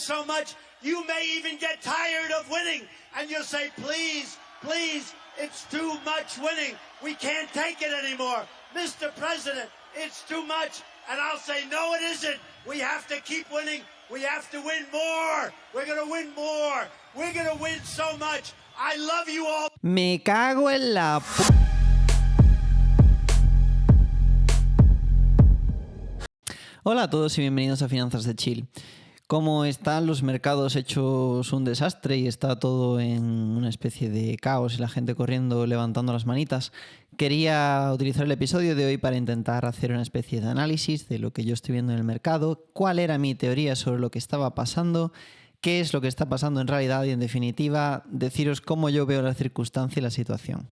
so much, you may even get tired of winning. And you'll say, please, please, it's too much winning. We can't take it anymore. Mr. President, it's too much. And I'll say, no, it isn't. We have to keep winning. We have to win more. We're going to win more. We're going to win so much. I love you all. Me cago en la Hola a todos y bienvenidos a Finanzas de Chill. Como están los mercados hechos un desastre y está todo en una especie de caos y la gente corriendo levantando las manitas, quería utilizar el episodio de hoy para intentar hacer una especie de análisis de lo que yo estoy viendo en el mercado, cuál era mi teoría sobre lo que estaba pasando, qué es lo que está pasando en realidad y, en definitiva, deciros cómo yo veo la circunstancia y la situación.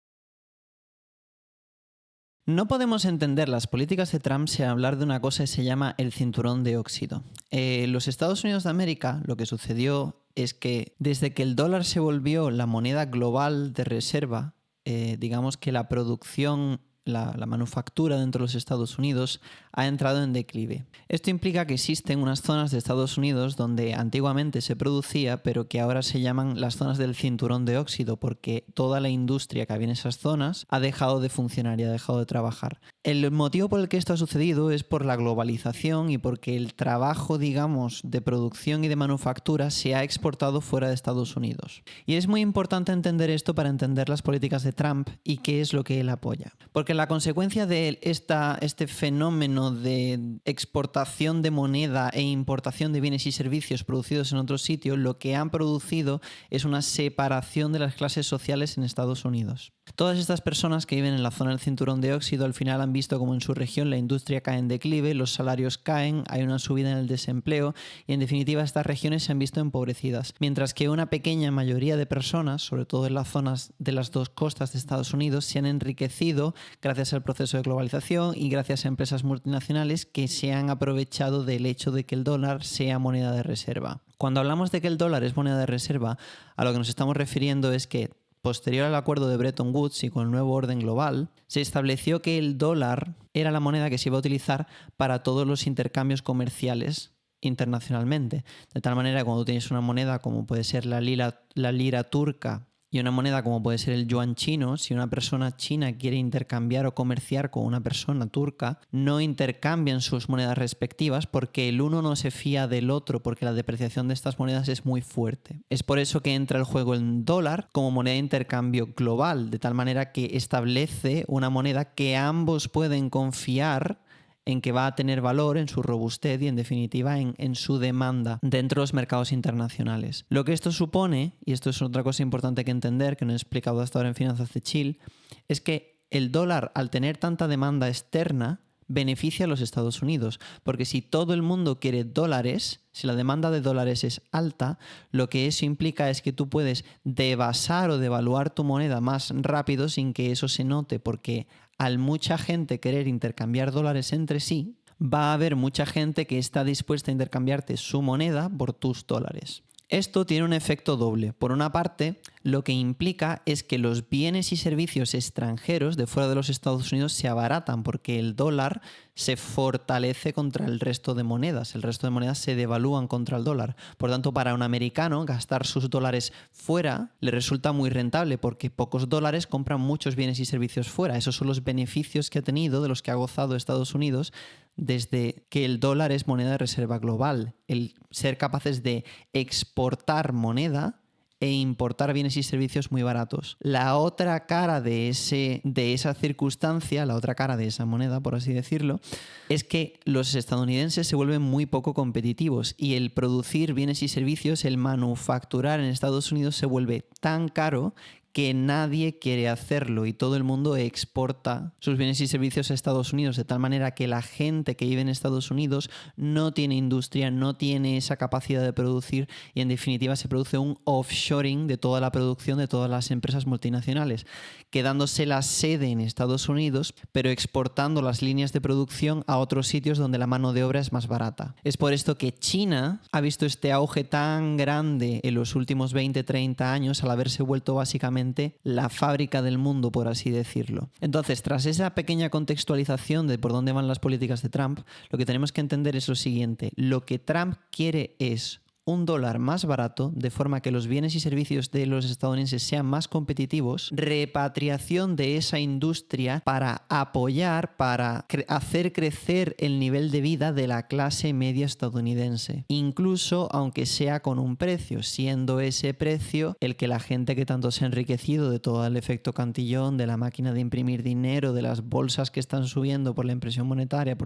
No podemos entender las políticas de Trump sin hablar de una cosa que se llama el cinturón de óxido. En los Estados Unidos de América lo que sucedió es que desde que el dólar se volvió la moneda global de reserva, digamos que la producción, la manufactura dentro de los Estados Unidos ha entrado en declive. Esto implica que existen unas zonas de Estados Unidos donde antiguamente se producía, pero que ahora se llaman las zonas del cinturón de óxido, porque toda la industria que había en esas zonas ha dejado de funcionar y ha dejado de trabajar. El motivo por el que esto ha sucedido es por la globalización y porque el trabajo, digamos, de producción y de manufactura se ha exportado fuera de Estados Unidos. Y es muy importante entender esto para entender las políticas de Trump y qué es lo que él apoya. Porque la consecuencia de este fenómeno de exportación de moneda e importación de bienes y servicios producidos en otros sitios, lo que han producido es una separación de las clases sociales en Estados Unidos. Todas estas personas que viven en la zona del cinturón de óxido al final han visto como en su región la industria cae en declive, los salarios caen, hay una subida en el desempleo y, en definitiva, estas regiones se han visto empobrecidas. Mientras que una pequeña mayoría de personas, sobre todo en las zonas de las dos costas de Estados Unidos, se han enriquecido gracias al proceso de globalización y gracias a empresas multinacionales que se han aprovechado del hecho de que el dólar sea moneda de reserva. Cuando hablamos de que el dólar es moneda de reserva, a lo que nos estamos refiriendo es que, posterior al acuerdo de Bretton Woods y con el nuevo orden global, se estableció que el dólar era la moneda que se iba a utilizar para todos los intercambios comerciales internacionalmente. De tal manera que cuando tienes una moneda como puede ser la lira turca y una moneda como puede ser el yuan chino, si una persona china quiere intercambiar o comerciar con una persona turca, no intercambian sus monedas respectivas porque el uno no se fía del otro, porque la depreciación de estas monedas es muy fuerte. Es por eso que entra el juego el dólar como moneda de intercambio global, de tal manera que establece una moneda que ambos pueden confiar en que va a tener valor, en su robustez y, en definitiva, en su demanda dentro de los mercados internacionales. Lo que esto supone, y esto es otra cosa importante que entender, que no he explicado hasta ahora en Finanzas de Chill, es que el dólar, al tener tanta demanda externa, beneficia a los Estados Unidos, porque si todo el mundo quiere dólares, si la demanda de dólares es alta, lo que eso implica es que tú puedes devasar o devaluar tu moneda más rápido sin que eso se note, porque al mucha gente querer intercambiar dólares entre sí, va a haber mucha gente que está dispuesta a intercambiarte su moneda por tus dólares. Esto tiene un efecto doble. Por una parte, lo que implica es que los bienes y servicios extranjeros de fuera de los Estados Unidos se abaratan porque el dólar se fortalece contra el resto de monedas. El resto de monedas se devalúan contra el dólar. Por tanto, para un americano, gastar sus dólares fuera le resulta muy rentable porque pocos dólares compran muchos bienes y servicios fuera. Esos son los beneficios que ha tenido, de los que ha gozado Estados Unidos desde que el dólar es moneda de reserva global. El ser capaces de exportar moneda e importar bienes y servicios muy baratos. La otra cara de esa circunstancia, la otra cara de esa moneda, por así decirlo, es que los estadounidenses se vuelven muy poco competitivos y el producir bienes y servicios, el manufacturar en Estados Unidos se vuelve tan caro que nadie quiere hacerlo y todo el mundo exporta sus bienes y servicios a Estados Unidos, de tal manera que la gente que vive en Estados Unidos no tiene industria, no tiene esa capacidad de producir y, en definitiva, se produce un offshoring de toda la producción de todas las empresas multinacionales, quedándose la sede en Estados Unidos, pero exportando las líneas de producción a otros sitios donde la mano de obra es más barata. Es por esto que China ha visto este auge tan grande en los últimos 20-30 años al haberse vuelto básicamente la fábrica del mundo, por así decirlo. Entonces, tras esa pequeña contextualización de por dónde van las políticas de Trump, lo que tenemos que entender es lo siguiente. Lo que Trump quiere es un dólar más barato, de forma que los bienes y servicios de los estadounidenses sean más competitivos, repatriación de esa industria para apoyar, para hacer crecer el nivel de vida de la clase media estadounidense, incluso aunque sea con un precio, siendo ese precio el que la gente que tanto se ha enriquecido de todo el efecto cantillón, de la máquina de imprimir dinero, de las bolsas que están subiendo por la impresión monetaria,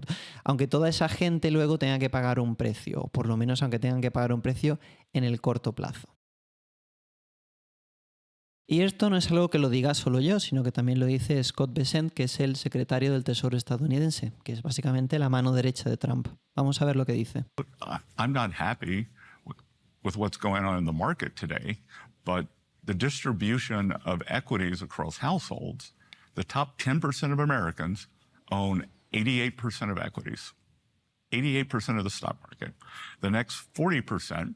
aunque toda esa gente luego tenga que pagar un precio, o por lo menos aunque tengan que pagar un precio en el corto plazo. Y esto no es algo que lo diga solo yo, sino que también lo dice Scott Bessent, que es el secretario del Tesoro estadounidense, que es básicamente la mano derecha de Trump. Vamos a ver lo que dice. I'm not happy with what's going on in the market today, but the distribution of equities across households, the top 10% of Americans own 88% of equities, 88% of the stock market. The next 40%.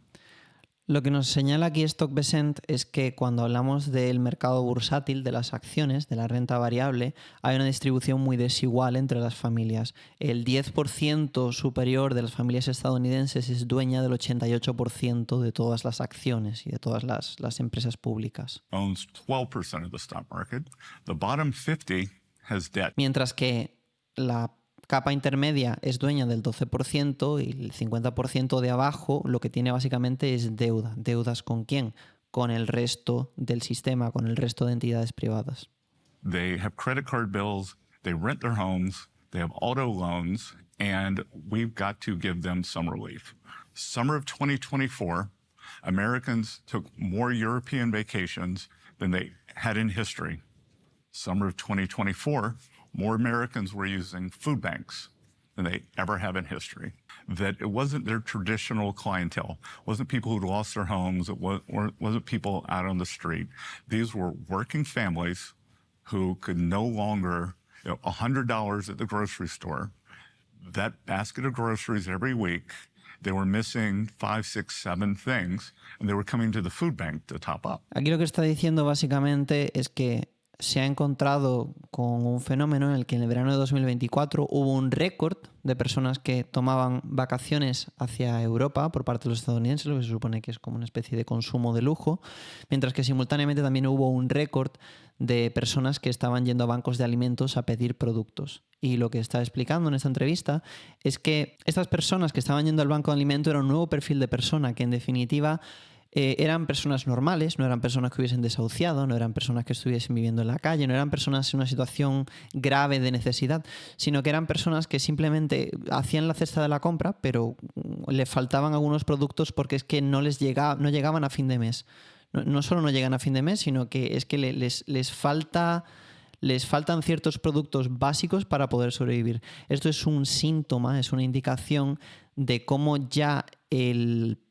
Lo que nos señala aquí Stock Bessent es que cuando hablamos del mercado bursátil, de las acciones, de la renta variable, hay una distribución muy desigual entre las familias. El 10% superior de las familias estadounidenses es dueña del 88% de todas las acciones y de todas las empresas públicas. Owns 12% of the stock market. The bottom 50 has debt. Mientras que la capa intermedia es dueña del 12% y el 50% de abajo lo que tiene básicamente es deuda. ¿Deudas con quién? Con el resto del sistema, con el resto de entidades privadas. They have credit card bills, they rent their homes, they have auto loans, and we've got to give them some relief. Summer of 2024, Americans took more European vacations than they had in history. Summer of 2024, more Americans were using food banks than they ever have in history. That it wasn't their traditional clientele. It wasn't people who lost their homes. It wasn't people out on the street. These were working families who could no longer, $100 at the grocery store, that basket of groceries every week, they were missing 5, 6, 7 things, and they were coming to the food bank to top up. Aquí lo que está diciendo básicamente es que se ha encontrado con un fenómeno en el que en el verano de 2024 hubo un récord de personas que tomaban vacaciones hacia Europa por parte de los estadounidenses, lo que se supone que es como una especie de consumo de lujo, mientras que simultáneamente también hubo un récord de personas que estaban yendo a bancos de alimentos a pedir productos. Y lo que está explicando en esta entrevista es que estas personas que estaban yendo al banco de alimentos era un nuevo perfil de persona que en definitiva eran personas normales, no eran personas que hubiesen desahuciado, no eran personas que estuviesen viviendo en la calle, no eran personas en una situación grave de necesidad, sino que eran personas que simplemente hacían la cesta de la compra, pero le faltaban algunos productos porque es que no llegaban a fin de mes. No solo no llegan a fin de mes, sino que es que les faltan ciertos productos básicos para poder sobrevivir. Esto es un síntoma, es una indicación de cómo ya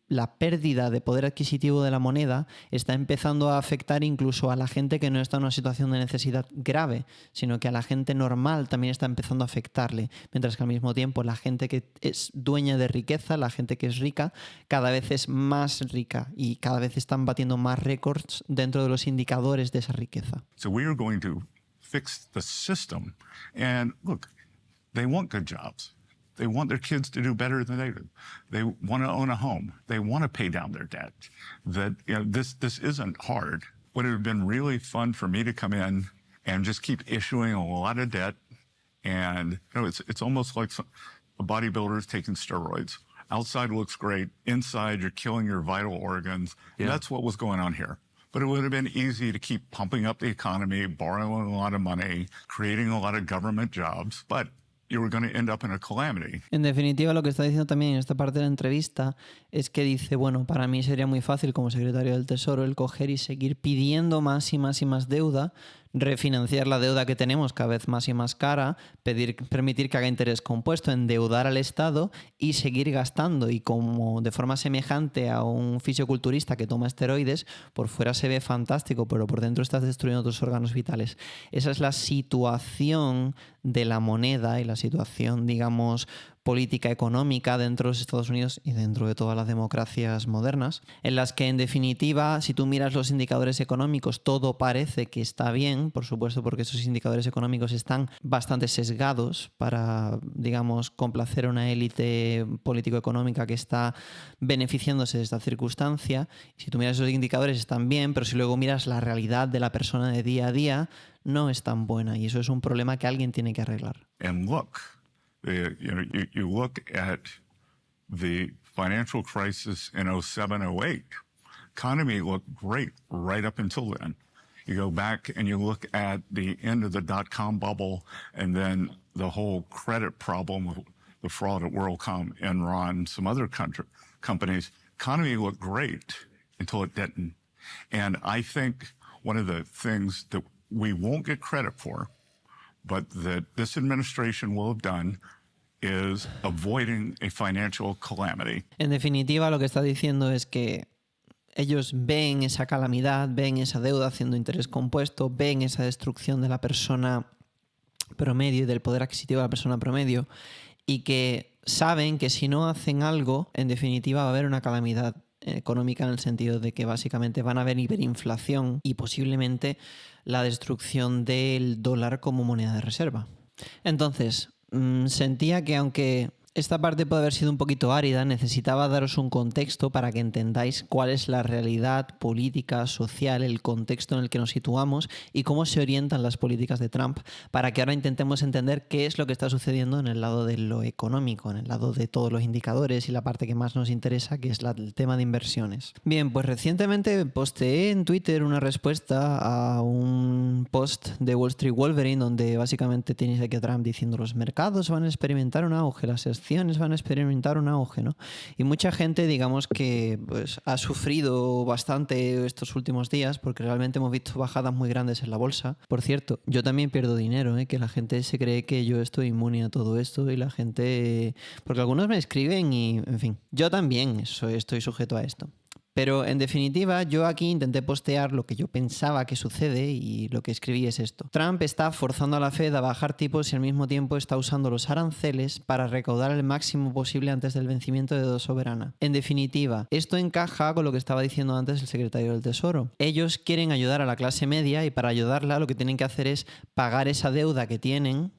la pérdida de poder adquisitivo de la moneda está empezando a afectar incluso a la gente que no está en una situación de necesidad grave, sino que a la gente normal también está empezando a afectarle, mientras que al mismo tiempo la gente que es dueña de riqueza, la gente que es rica, cada vez es más rica y cada vez están batiendo más récords dentro de los indicadores de esa riqueza. So we are going to fix the system. And look, they want good jobs. They want their kids to do better than they do. They want to own a home. They want to pay down their debt. That this isn't hard. Would it have been really fun for me to come in and just keep issuing a lot of debt? And it's almost like a bodybuilder is taking steroids. Outside looks great. Inside, you're killing your vital organs. Yeah. That's what was going on here. But it would have been easy to keep pumping up the economy, borrowing a lot of money, creating a lot of government jobs. But you were going to end up in a calamity. En definitiva, lo que está diciendo también en esta parte de la entrevista es que dice, bueno, para mí sería muy fácil como secretario del Tesoro el coger y seguir pidiendo más y más y más deuda, refinanciar la deuda que tenemos cada vez más y más cara, permitir que haga interés compuesto, endeudar al Estado y seguir gastando. Y como de forma semejante a un fisioculturista que toma esteroides, por fuera se ve fantástico, pero por dentro estás destruyendo tus órganos vitales. Esa es la situación de la moneda y la situación, digamos, política económica dentro de los Estados Unidos y dentro de todas las democracias modernas, en las que en definitiva, si tú miras los indicadores económicos, todo parece que está bien, por supuesto, porque esos indicadores económicos están bastante sesgados para, digamos, complacer a una élite político-económica que está beneficiándose de esta circunstancia. Si tú miras esos indicadores están bien, pero si luego miras la realidad de la persona de día a día, no es tan buena, y eso es un problema que alguien tiene que arreglar. And look, you look at the financial crisis in 07, 08. Economy looked great right up until then. You go back and you look at the end of the dot-com bubble and then the whole credit problem with the fraud at WorldCom, Enron, some other companies. Economy looked great until it didn't. And I think one of the things that we won't get credit for, but that this administration will have done, is avoiding a financial calamity. En definitiva, lo que está diciendo es que ellos ven esa calamidad, ven esa deuda haciendo interés compuesto, ven esa destrucción de la persona promedio y del poder adquisitivo de la persona promedio, y que saben que si no hacen algo, en definitiva va a haber una calamidad económica, en el sentido de que básicamente van a haber hiperinflación y posiblemente la destrucción del dólar como moneda de reserva. Entonces, sentía que aunque esta parte puede haber sido un poquito árida, necesitaba daros un contexto para que entendáis cuál es la realidad política, social, el contexto en el que nos situamos y cómo se orientan las políticas de Trump, para que ahora intentemos entender qué es lo que está sucediendo en el lado de lo económico, en el lado de todos los indicadores y la parte que más nos interesa, que es el tema de inversiones. Bien, pues recientemente posteé en Twitter una respuesta a un post de Wall Street Wolverine, donde básicamente tenéis aquí a Trump diciendo: los mercados van a experimentar un auge, las van a experimentar un auge, ¿no? Y mucha gente, digamos que pues, ha sufrido bastante estos últimos días, porque realmente hemos visto bajadas muy grandes en la bolsa. Por cierto, yo también pierdo dinero, que la gente se cree que yo estoy inmune a todo esto, y la gente... porque algunos me escriben y, en fin, yo también estoy sujeto a esto. Pero en definitiva, yo aquí intenté postear lo que yo pensaba que sucede, y lo que escribí es esto. Trump está forzando a la Fed a bajar tipos y al mismo tiempo está usando los aranceles para recaudar el máximo posible antes del vencimiento de deuda soberana. En definitiva, esto encaja con lo que estaba diciendo antes el secretario del Tesoro. Ellos quieren ayudar a la clase media, y para ayudarla lo que tienen que hacer es pagar esa deuda que tienen,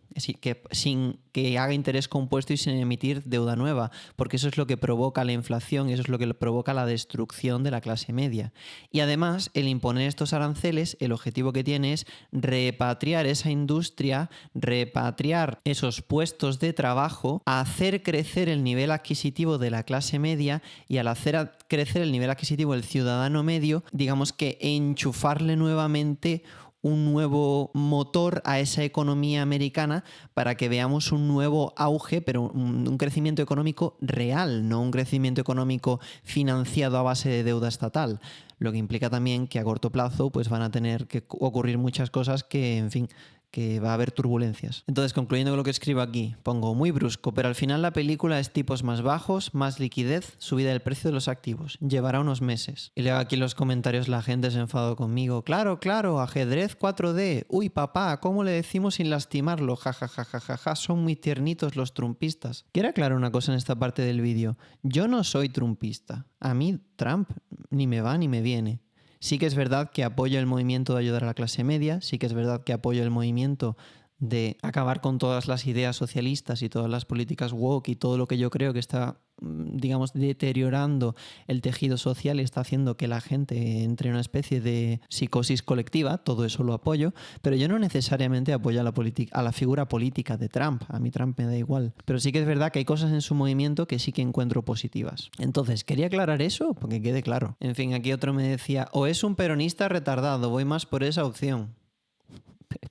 sin que haga interés compuesto y sin emitir deuda nueva, porque eso es lo que provoca la inflación y eso es lo que provoca la destrucción de la clase media. Y además, el imponer estos aranceles, el objetivo que tiene es repatriar esa industria, repatriar esos puestos de trabajo, hacer crecer el nivel adquisitivo de la clase media, y al hacer crecer el nivel adquisitivo del ciudadano medio, digamos que enchufarle nuevamente un nuevo motor a esa economía americana, para que veamos un nuevo auge, pero un crecimiento económico real, no un crecimiento económico financiado a base de deuda estatal. Lo que implica también que a corto plazo pues van a tener que ocurrir muchas cosas que, en fin, que va a haber turbulencias. Entonces, concluyendo con lo que escribo aquí, pongo: muy brusco, pero al final la película es tipos más bajos, más liquidez, subida del precio de los activos. Llevará unos meses. Y leo aquí en los comentarios, la gente se enfadó conmigo. Claro, ajedrez 4D. Uy, papá, ¿cómo le decimos sin lastimarlo? Ja, ja, ja, ja, ja, ja. Son muy tiernitos los trumpistas. Quiero aclarar una cosa en esta parte del vídeo. Yo no soy trumpista. A mí Trump ni me va ni me viene. Sí que es verdad que apoyo el movimiento de ayudar a la clase media, sí que es verdad que apoyo el movimiento de acabar con todas las ideas socialistas y todas las políticas woke y todo lo que yo creo que está, digamos, deteriorando el tejido social y está haciendo que la gente entre en una especie de psicosis colectiva. Todo eso lo apoyo, pero yo no necesariamente apoyo a la figura política de Trump. A mí Trump me da igual. Pero sí que es verdad que hay cosas en su movimiento que sí que encuentro positivas. Entonces, quería aclarar eso porque quede claro. En fin, aquí otro me decía: o es un peronista retardado, voy más por esa opción.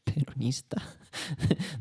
¿Peronista?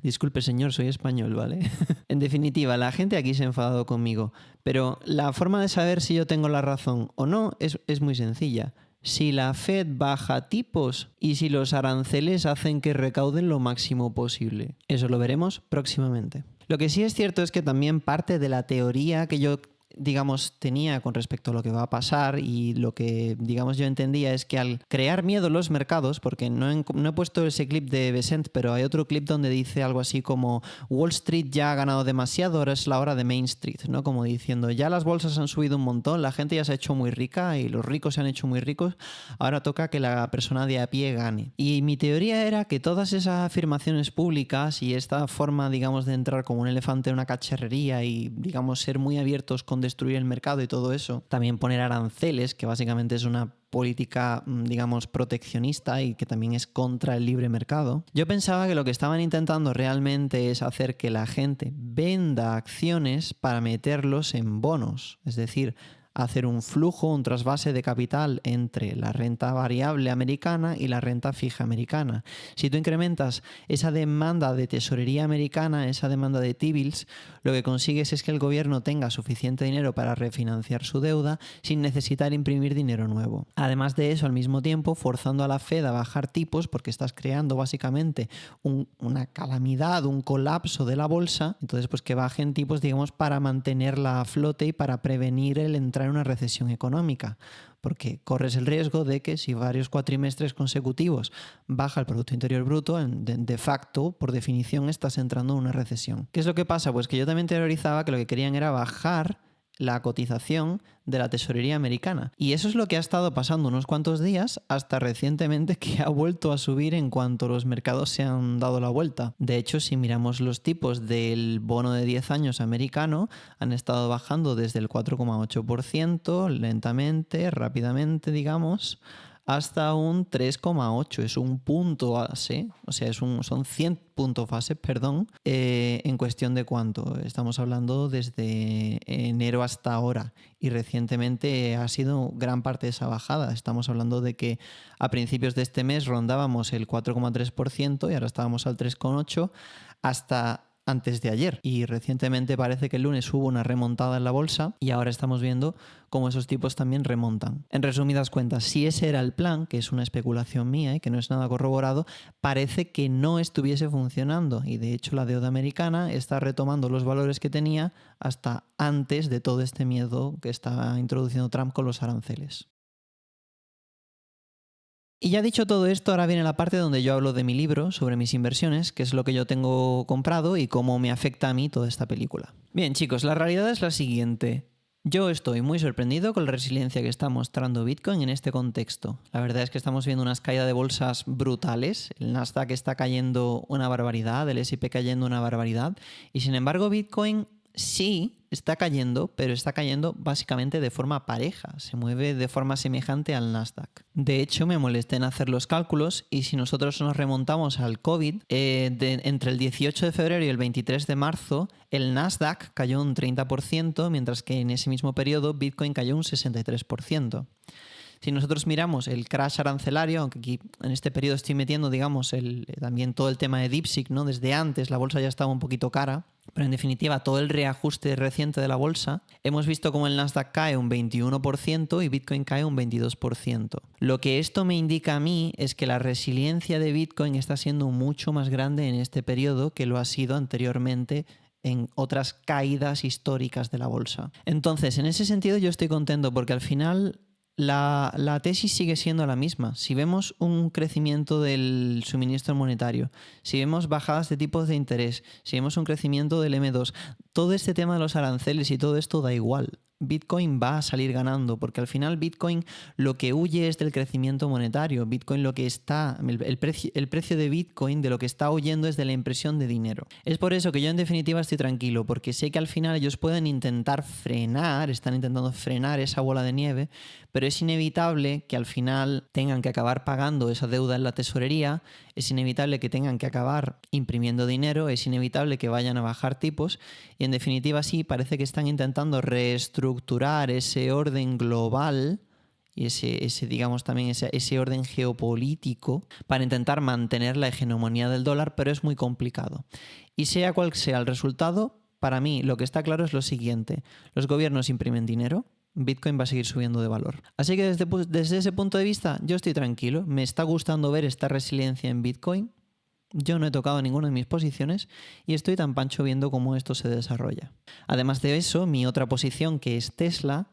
Disculpe, señor, soy español, ¿vale? En definitiva, la gente aquí se ha enfadado conmigo, pero la forma de saber si yo tengo la razón o no es muy sencilla. Si la Fed baja tipos y si los aranceles hacen que recauden lo máximo posible. Eso lo veremos próximamente. Lo que sí es cierto es que también parte de la teoría que yo digamos, tenía con respecto a lo que va a pasar, y lo que, digamos, yo entendía es que al crear miedo en los mercados, porque no he puesto ese clip de Besant, pero hay otro clip donde dice algo así como Wall Street ya ha ganado demasiado, ahora es la hora de Main Street, ¿no? Como diciendo, ya las bolsas han subido un montón, la gente ya se ha hecho muy rica y los ricos se han hecho muy ricos, ahora toca que la persona de a pie gane. Y mi teoría era que todas esas afirmaciones públicas y esta forma, digamos, de entrar como un elefante en una cacharrería y, digamos, ser muy abiertos con destruir el mercado y todo eso, también poner aranceles, que básicamente es una política, digamos, proteccionista y que también es contra el libre mercado. Yo pensaba que lo que estaban intentando realmente es hacer que la gente venda acciones para meterlos en bonos, es decir, hacer un flujo, un trasvase de capital entre la renta variable americana y la renta fija americana. Si tú incrementas esa demanda de tesorería americana, esa demanda de T-bills, lo que consigues es que el gobierno tenga suficiente dinero para refinanciar su deuda sin necesitar imprimir dinero nuevo. Además de eso, al mismo tiempo, forzando a la Fed a bajar tipos, porque estás creando básicamente una calamidad, un colapso de la bolsa, entonces pues que bajen tipos, digamos, para mantenerla a flote y para prevenir el entrar en una recesión económica, porque corres el riesgo de que si varios cuatrimestres consecutivos baja el Producto Interior Bruto, de facto, por definición, estás entrando en una recesión. ¿Qué es lo que pasa? Pues que yo también teorizaba que lo que querían era bajar la cotización de la tesorería americana. Y eso es lo que ha estado pasando unos cuantos días hasta recientemente, que ha vuelto a subir en cuanto los mercados se han dado la vuelta. De hecho, si miramos los tipos del bono de 10 años americano, han estado bajando desde el 4,8% lentamente, rápidamente, digamos, hasta un 3,8. Es un punto base, o sea, son 100 puntos base, perdón, en cuestión de cuánto. Estamos hablando desde enero hasta ahora, y recientemente ha sido gran parte de esa bajada. Estamos hablando de que a principios de este mes rondábamos el 4,3% y ahora estábamos al 3,8% hasta antes de ayer, y recientemente parece que el lunes hubo una remontada en la bolsa y ahora estamos viendo cómo esos tipos también remontan. En resumidas cuentas, si ese era el plan, que es una especulación mía y que no es nada corroborado, parece que no estuviese funcionando, y de hecho la deuda americana está retomando los valores que tenía hasta antes de todo este miedo que estaba introduciendo Trump con los aranceles. Y ya dicho todo esto, ahora viene la parte donde yo hablo de mi libro sobre mis inversiones, que es lo que yo tengo comprado y cómo me afecta a mí toda esta película. Bien, chicos, la realidad es la siguiente. Yo estoy muy sorprendido con la resiliencia que está mostrando Bitcoin en este contexto. La verdad es que estamos viendo unas caídas de bolsas brutales. El Nasdaq está cayendo una barbaridad, el S&P cayendo una barbaridad, y sin embargo Bitcoin sí está cayendo, pero está cayendo básicamente de forma pareja, se mueve de forma semejante al Nasdaq. De hecho, me molesté en hacer los cálculos, y si nosotros nos remontamos al COVID, entre el 18 de febrero y el 23 de marzo, el Nasdaq cayó un 30%, mientras que en ese mismo periodo Bitcoin cayó un 63%. Si nosotros miramos el crash arancelario, aunque aquí en este periodo estoy metiendo, digamos, también todo el tema de DeepSeek, ¿no? Desde antes la bolsa ya estaba un poquito cara, pero en definitiva todo el reajuste reciente de la bolsa, hemos visto como el Nasdaq cae un 21% y Bitcoin cae un 22%. Lo que esto me indica a mí es que la resiliencia de Bitcoin está siendo mucho más grande en este periodo que lo ha sido anteriormente en otras caídas históricas de la bolsa. Entonces, en ese sentido yo estoy contento, porque al final la tesis sigue siendo la misma. Si vemos un crecimiento del suministro monetario, si vemos bajadas de tipos de interés, si vemos un crecimiento del M2, todo este tema de los aranceles y todo esto da igual. Bitcoin va a salir ganando, porque al final Bitcoin lo que huye es del crecimiento monetario. Bitcoin el precio de Bitcoin de lo que está huyendo es de la impresión de dinero. Es por eso que yo en definitiva estoy tranquilo, porque sé que al final ellos pueden están intentando frenar esa bola de nieve, pero es inevitable que al final tengan que acabar pagando esa deuda en la tesorería, es inevitable que tengan que acabar imprimiendo dinero, es inevitable que vayan a bajar tipos, y en definitiva sí, parece que están intentando reestructurar ese orden global y ese orden geopolítico para intentar mantener la hegemonía del dólar, pero es muy complicado. Y sea cual sea el resultado, para mí lo que está claro es lo siguiente: los gobiernos imprimen dinero, Bitcoin va a seguir subiendo de valor. Así que desde ese punto de vista yo estoy tranquilo, me está gustando ver esta resiliencia en Bitcoin. Yo no he tocado ninguna de mis posiciones y estoy tan pancho viendo cómo esto se desarrolla. Además de eso, mi otra posición, que es Tesla,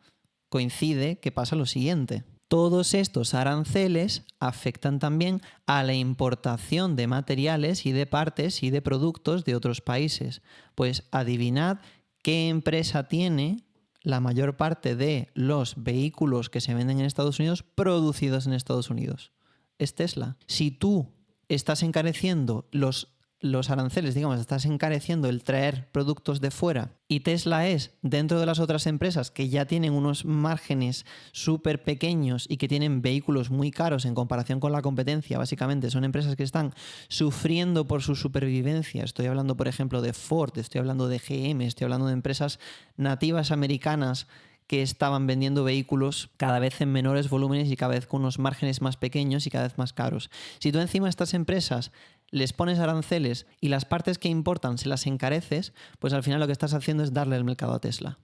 coincide que pasa lo siguiente. Todos estos aranceles afectan también a la importación de materiales y de partes y de productos de otros países. Pues adivinad qué empresa tiene la mayor parte de los vehículos que se venden en Estados Unidos producidos en Estados Unidos. Es Tesla. Si tú estás encareciendo los aranceles, digamos, estás encareciendo el traer productos de fuera y Tesla es dentro de las otras empresas que ya tienen unos márgenes súper pequeños y que tienen vehículos muy caros en comparación con la competencia, básicamente son empresas que están sufriendo por su supervivencia. Estoy hablando, por ejemplo, de Ford, estoy hablando de GM, estoy hablando de empresas nativas americanas que estaban vendiendo vehículos cada vez en menores volúmenes y cada vez con unos márgenes más pequeños y cada vez más caros. Si tú encima a estas empresas les pones aranceles y las partes que importan se las encareces, pues al final lo que estás haciendo es darle el mercado a Tesla.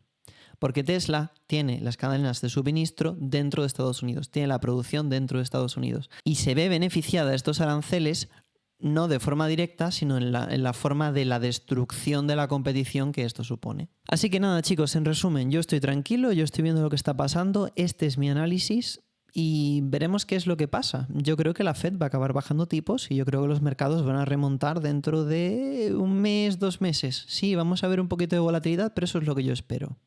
Porque Tesla tiene las cadenas de suministro dentro de Estados Unidos, tiene la producción dentro de Estados Unidos y se ve beneficiada de estos aranceles no de forma directa, sino en la forma de la destrucción de la competición que esto supone. Así que nada, chicos, en resumen, yo estoy tranquilo, yo estoy viendo lo que está pasando, este es mi análisis y veremos qué es lo que pasa. Yo creo que la Fed va a acabar bajando tipos y yo creo que los mercados van a remontar dentro de 1 mes, 2 meses. Sí, vamos a ver un poquito de volatilidad, pero eso es lo que yo espero.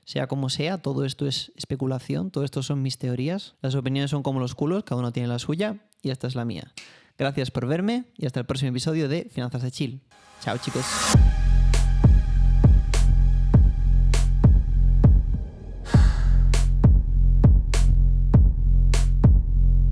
Sea como sea, todo esto es especulación, todo esto son mis teorías, las opiniones son como los culos, cada uno tiene la suya y esta es la mía. Gracias por verme y hasta el próximo episodio de Finanzas de Chill. Chao, chicos.